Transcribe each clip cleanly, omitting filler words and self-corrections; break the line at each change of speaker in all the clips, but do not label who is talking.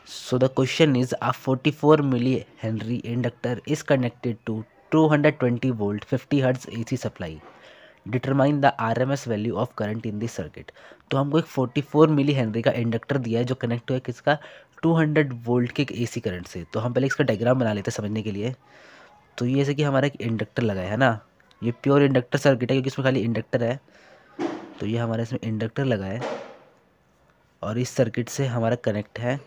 So the question is, a 44 millihenry inductor is connected to 220 volt 50 hertz AC supply. Determine the RMS value of current in this circuit. तो हमको एक 44 milli henry का inductor दिया है जो connect हुआ है किसका, 200 वोल्ट के एक AC करंट से। तो हम पहले इसका डायग्राम बना लेते हैं समझने के लिए। तो ये जैसे कि हमारा एक इंडक्टर लगा है ना, ये प्योर इंडक्टर सर्किट है क्योंकि इसमें खाली इंडक्टर है। तो ये हमारा इसमें इंडक्टर लगा है और इस सर्किट से हमारा कनेक्ट है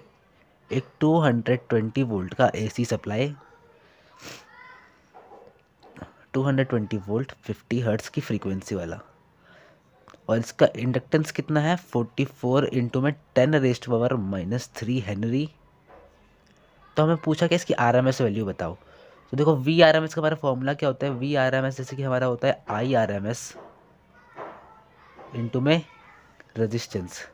एक 220 वोल्ट का AC सप्लाई, 220 वोल्ट 50 हर्ट्स की फ्रीक्वेंसी वाला। और इसका इंडक्टेंस कितना है, 44 इंटू में 10⁻³ हेनरी। तो हमें पूछा कि इसकी RMS वैल्यू बताओ। तो देखो VRMS का हमारा फॉर्मूला क्या होता है, VRMS जैसे कि हमारा होता है IRMS इंटू में रेजिस्टेंस।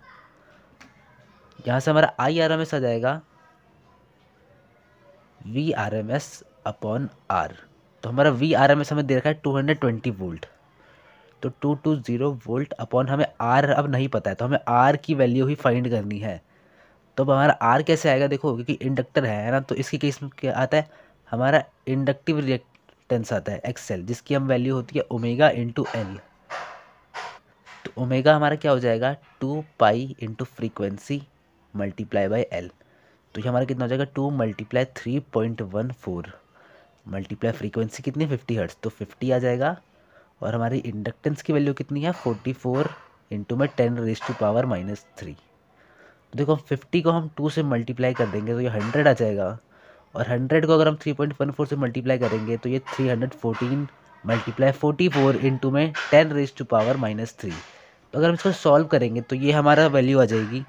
यहाँ से हमारा IRMS आ जाएगा VRMS अपॉन R। तो हमारा VRMS हमें दे रखा है 220 वोल्ट, तो 220 वोल्ट अपॉन हमें R अब नहीं पता है, तो हमें R की वैल्यू ही फाइंड करनी है। तो अब हमारा R कैसे आएगा, देखो क्योंकि इंडक्टर है ना, तो इसके केस में क्या आता है, हमारा इंडक्टिव रिएक्टेंस आता है XL, जिसकी हम वैल्यू होती है ओमेगा इंटू L। तो ओमेगा हमारा क्या हो जाएगा, 2 pi into frequency multiply by L। तो ये हमारा कितना हो जाएगा, 2 मल्टीप्लाई 3.14 मल्टीप्लाई फ्रीक्वेंसी कितनी है 50 हर्ट्स, तो 50 आ जाएगा। और हमारी इंडक्टेंस की वैल्यू कितनी है 44 इंटू में 10⁻³ तो देखो 50 को हम 2 से मल्टीप्लाई कर देंगे तो ये 100 आ जाएगा। और 100 को अगर हम 3.14 से मल्टीप्लाई करेंगे तो ये 314 मल्टीप्लाई 44 इंटू में 10⁻³ तो अगर हम इसको सॉल्व करेंगे तो ये हमारा वैल्यू आ जाएगी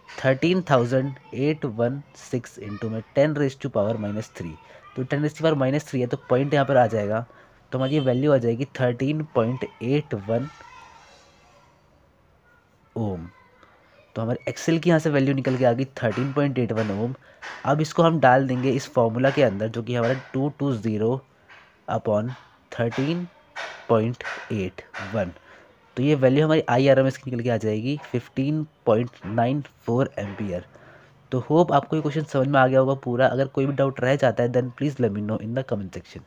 13,816 इंटू में 10⁻³ तो 10⁻³ है तो पॉइंट यहाँ पर आ जाएगा। तो हमारी ये वैल्यू आ जाएगी 13.81 ओम। तो हमारे एक्सेल की यहाँ से वैल्यू निकल के आ गई 13.81 ओम। अब इसको हम डाल देंगे इस फॉर्मूला के अंदर जो कि हमारा 220 अपॉन 13.81। तो ये वैल्यू हमारी IRMS की निकल के आ जाएगी 15.94 एम्पियर। तो होप आपको ये क्वेश्चन समझ में आ गया होगा पूरा। अगर कोई भी डाउट रह जाता है then please let me know in the comment section.